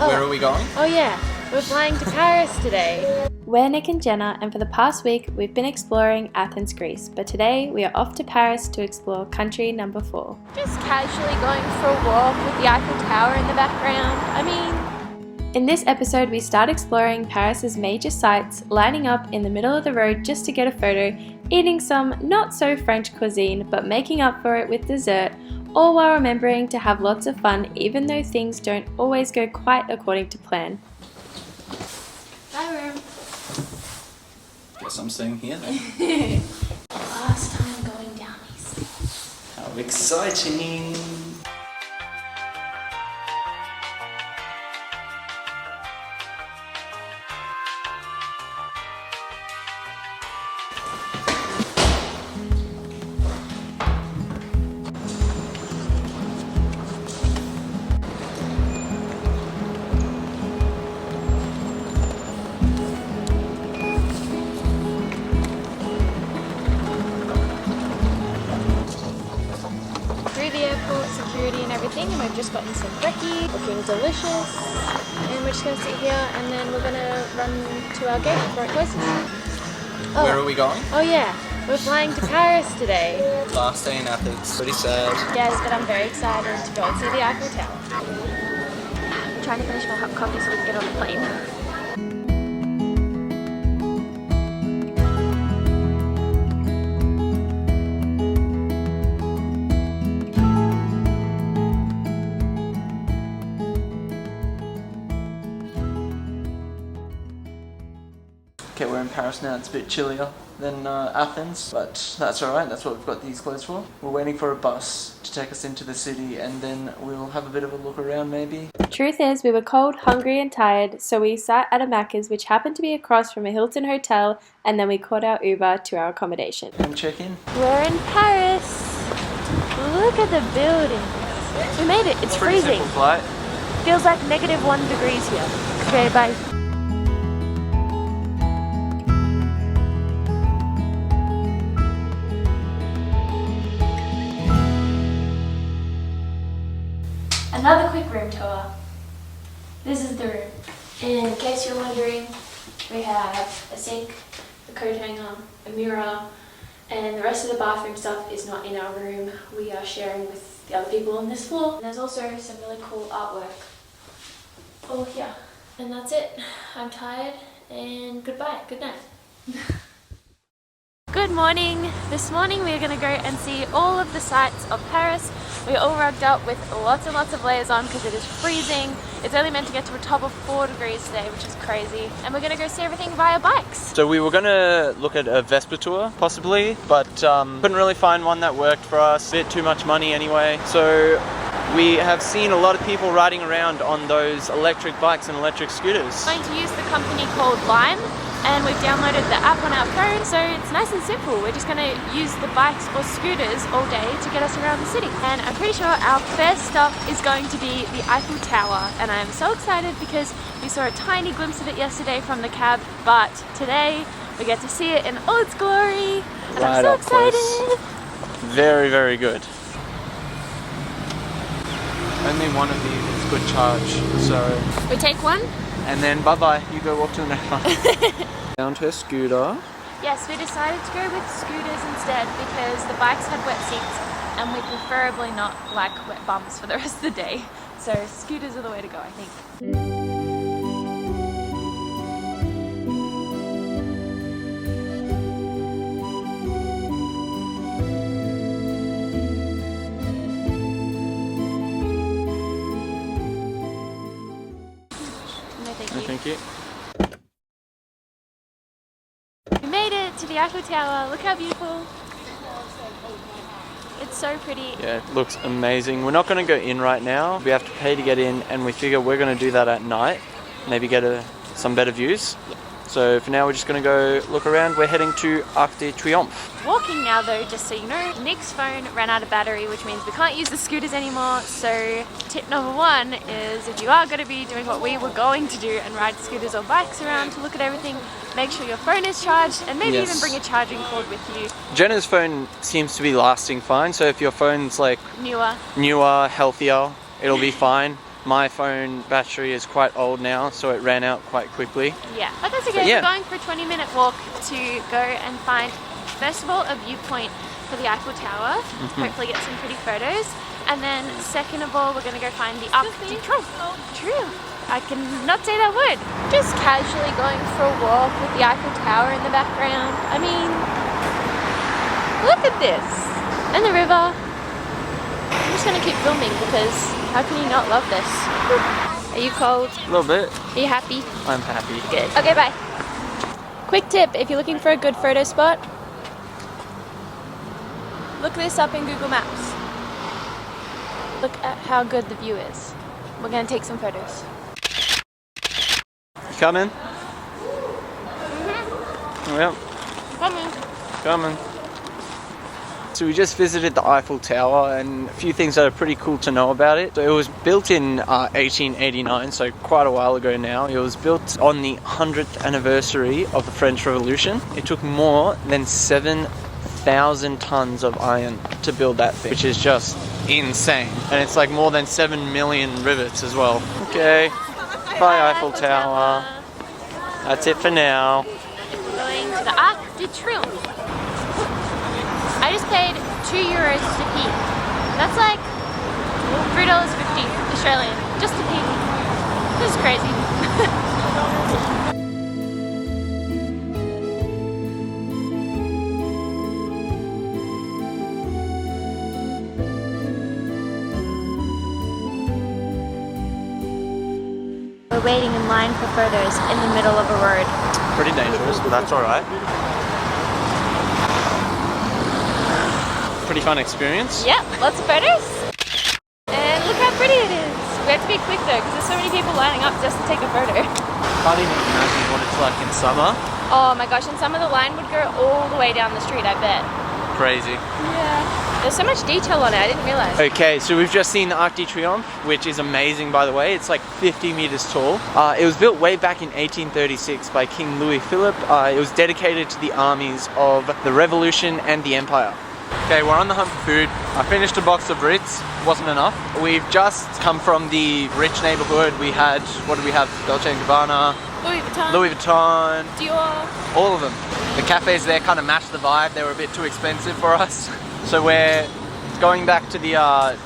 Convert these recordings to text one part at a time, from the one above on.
Where are we going? Oh yeah, we're flying to Paris today. We're Nick and Jenna, and for the past week we've been exploring Athens, Greece, but today we are off to Paris to explore country number 4. Just casually going for a walk with the Eiffel Tower in the background. In this episode we start exploring Paris's major sites, lining up in the middle of the road just to get a photo, eating some not so French cuisine but making up for it with dessert, all while remembering to have lots of fun even though things don't always go quite according to plan. Bye room. Guess I'm staying here then. Last time going down east. How exciting! Security and everything, and we've just gotten some brekkie, looking delicious, and we're just going to sit here and then we're going to run to our gate before it closes. Where are we going? Oh yeah, we're flying to Paris today. Last day in Athens. Pretty sad. Yes, but I'm very excited to go and see the Eiffel Tower. I'm trying to finish my hot coffee so we can get on the plane. Okay, we're in Paris now. It's a bit chillier than Athens, but that's alright. That's what we've got these clothes for. We're waiting for a bus to take us into the city, and then we'll have a bit of a look around maybe. Truth is, we were cold, hungry and tired, so we sat at a Macca's which happened to be across from a Hilton hotel, and then we caught our Uber to our accommodation. Come check in. We're in Paris. Look at the buildings. We made it. It's freezing. Simple flight. Feels like -1 degrees here. Okay, bye. Another quick room tour. This is the room. And in case you're wondering, we have a sink, a coat hanger, a mirror, and the rest of the bathroom stuff is not in our room. We are sharing with the other people on this floor. And there's also some really cool artwork all here. And that's it. I'm tired and goodbye. Good night. Good morning. This morning we are going to go and see all of the sights of Paris. We're all rugged up with lots and lots of layers on because it is freezing. It's only meant to get to a top of 4 degrees today, which is crazy. And we're going to go see everything via bikes. So we were going to look at a Vespa tour, possibly, but couldn't really find one that worked for us. A bit too much money anyway. So we have seen a lot of people riding around on those electric bikes and electric scooters. I'm going to use the company called Lime, and we've downloaded the app on our phone, so it's nice and simple. We're just going to use the bikes or scooters all day to get us around the city. And I'm pretty sure our first stop is going to be the Eiffel Tower, and I'm so excited because we saw a tiny glimpse of it yesterday from the cab, but today we get to see it in all its glory, and Right I'm so up excited! close. Very, very good. Only one of these could charge, so... We take one? And then bye-bye, you go walk to the next one. Down to a scooter. Yes, we decided to go with scooters instead because the bikes had wet seats and we preferably not like wet bums for the rest of the day. So scooters are the way to go, I think. Thank you. We made it to the Eiffel Tower. Look how beautiful. It's so pretty. Yeah, it looks amazing. We're not going to go in right now. We have to pay to get in, and we figure we're going to do that at night. Maybe get some better views. Yeah. So for now we're just going to go look around. We're heading to Arc de Triomphe. Walking now though, just so you know, Nick's phone ran out of battery, which means we can't use the scooters anymore. So tip number 1 is if you are going to be doing what we were going to do and ride scooters or bikes around to look at everything, make sure your phone is charged and maybe even bring a charging cord with you. Jenna's phone seems to be lasting fine, so if your phone's like Newer, healthier, it'll be fine. My phone battery is quite old now, so it ran out quite quickly. Yeah, but that's okay. We're going for a 20-minute walk to go and find, first of all, a viewpoint for the Eiffel Tower. Hopefully get some pretty photos. And then second of all, we're going to go find the Arc de Triomphe. I cannot say that word. Just casually going for a walk with the Eiffel Tower in the background. I mean, look at this. And the river. I'm just going to keep filming because how can you not love this? Are you cold? A little bit. Are you happy? I'm happy. Good. Okay, bye. Quick tip, if you're looking for a good photo spot, look this up in Google Maps. Look at how good the view is. We're going to take some photos. You coming? Well, coming. So we just visited the Eiffel Tower, and a few things that are pretty cool to know about it. So it was built in 1889, so quite a while ago now. It was built on the 100th anniversary of the French Revolution. It took more than 7,000 tons of iron to build that thing, which is just insane. And it's like more than 7 million rivets as well. Okay, bye Eiffel Tower. That's it for now. Going to the Arc de Triomphe. I just paid €2 to pee. That's like $3.50 Australian just to pee. This is crazy. We're waiting in line for photos in the middle of a road. Pretty dangerous, but that's alright. Pretty fun experience. Yep, lots of photos. And look how pretty it is. We have to be quick though, because there's so many people lining up just to take a photo. Can't even imagine what it's like in summer. Oh my gosh, in summer the line would go all the way down the street, I bet. Crazy. Yeah. There's so much detail on it, I didn't realize. Okay, so we've just seen the Arc de Triomphe, which is amazing by the way. It's like 50 meters tall. It was built way back in 1836 by King Louis Philippe. It was dedicated to the armies of the Revolution and the Empire. Okay, we're on the hunt for food. I finished a box of Ritz, wasn't enough. We've just come from the rich neighborhood. We had, what did we have? Dolce & Gabbana, Louis Vuitton, Dior. all of them. The cafes there kind of matched the vibe. They were a bit too expensive for us. So we're going back to the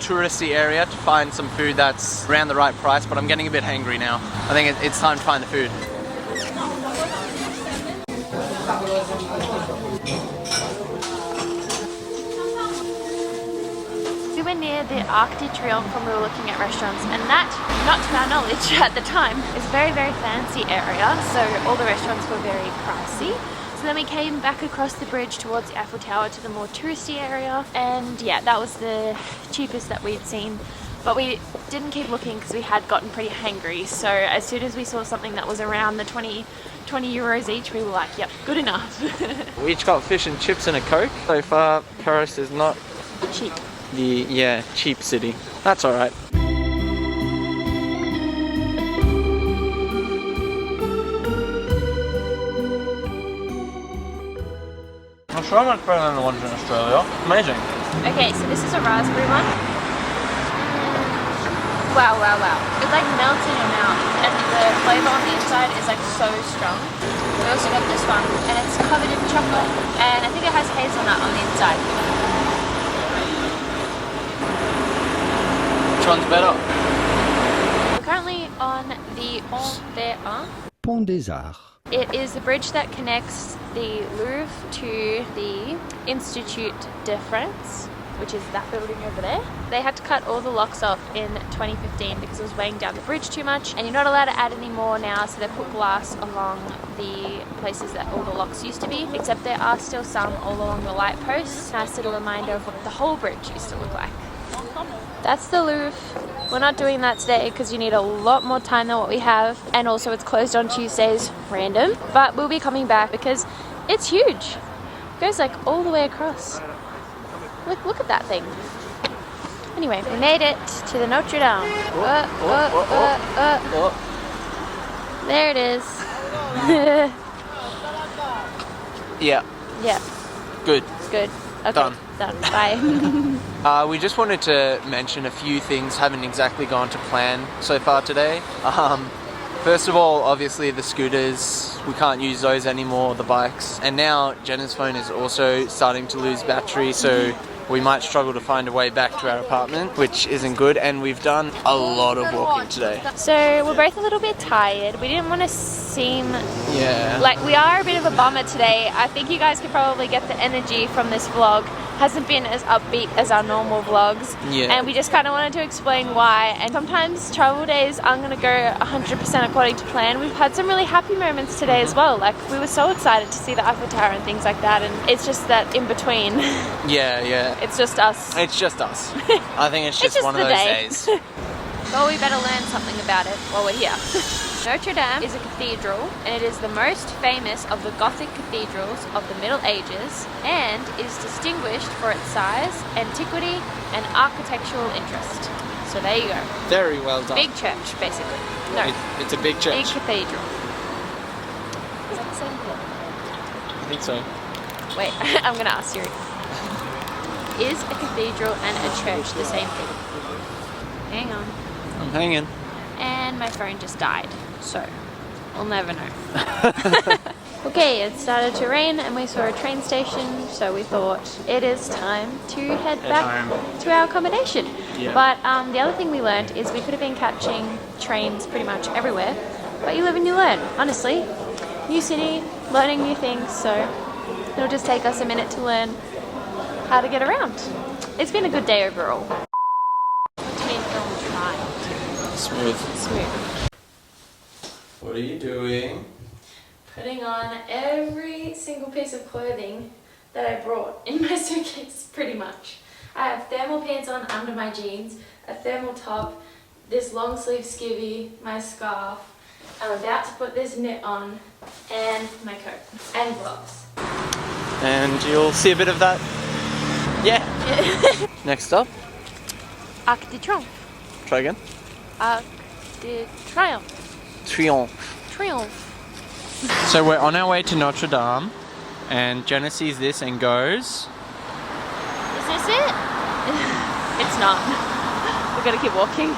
touristy area to find some food that's around the right price, but I'm getting a bit hangry now. I think it's time to find the food. We were near the Arc de Triomphe when we were looking at restaurants, and that, not to our knowledge at the time, is a very, very fancy area, so all the restaurants were very pricey. So then we came back across the bridge towards the Eiffel Tower to the more touristy area, and yeah, that was the cheapest that we'd seen. But we didn't keep looking because we had gotten pretty hangry, so as soon as we saw something that was around the 20 euros each, we were like, yep, good enough. We each got fish and chips and a Coke. So far, Paris is not Cheap. the cheap city. That's alright. I'm so much better than the ones in Australia. Amazing. Okay, so this is a raspberry one. Wow, wow, wow. It like melts in your mouth, and the flavour on the inside is like so strong. We also got this one, and it's covered in chocolate, and I think it has hazelnut on the inside. Which one's better? We're currently on the Pont des Arts. It is the bridge that connects the Louvre to the Institut de France, which is that building over there. They had to cut all the locks off in 2015 because it was weighing down the bridge too much, and you're not allowed to add any more now, so they put glass along the places that all the locks used to be, except there are still some all along the light posts. Nice little reminder of what the whole bridge used to look like. That's the Louvre. We're not doing that today because you need a lot more time than what we have, and also it's closed on Tuesdays, random, but we'll be coming back because it's huge. It goes like all the way across. Look at that thing. Anyway, we made it to the Notre Dame. There it is. Yeah. Yeah, Good. good. Okay. Done. done. Bye. We just wanted to mention a few things haven't exactly gone to plan so far today. First of all, obviously the scooters, we can't use those anymore, the bikes. And now Jenna's phone is also starting to lose battery, so we might struggle to find a way back to our apartment, which isn't good. And we've done a lot of walking today. So we're both a little bit tired. We didn't want to seem like we are a bit of a bummer today. I think you guys could probably get the energy from this vlog. Hasn't been as upbeat as our normal vlogs, and we just kind of wanted to explain why. And sometimes travel days aren't going to go 100% according to plan. We've had some really happy moments today as well. Like, we were so excited to see the Eiffel Tower and things like that, and it's just that in between. Yeah. It's just us. It's just us. I think it's just one of those days. Well, we better learn something about it while we're here. Notre Dame is a cathedral, and it is the most famous of the Gothic cathedrals of the Middle Ages, and is distinguished for its size, antiquity, and architectural interest. So there you go. Very well done. Big church, basically. No, It's a big church. big cathedral. Is that the same thing? I think so. Wait, I'm gonna ask Siri. Is a cathedral and a church the same thing? Hang on. I'm hanging. And my phone just died, so we'll never know. Okay, it started to rain and we saw a train station, so we thought it is time to head back to our accommodation. Yeah. But the other thing we learned is we could have been catching trains pretty much everywhere, but you live and you learn, honestly. New city, learning new things, so it'll just take us a minute to learn how to get around. It's been a good day overall. Smooth. Smooth. What are you doing? Putting on every single piece of clothing that I brought in my suitcase, pretty much. I have thermal pants on under my jeans, a thermal top, this long sleeve skivvy, my scarf. I'm about to put this knit on, and my coat, and gloves. And you'll see a bit of that. Yeah. Next up. Arc de Triomphe. Try again. Arc de Triomphe. Triomphe. So we're on our way to Notre Dame, and Jenna sees this and goes, Is this it? It's not. We're gonna keep walking.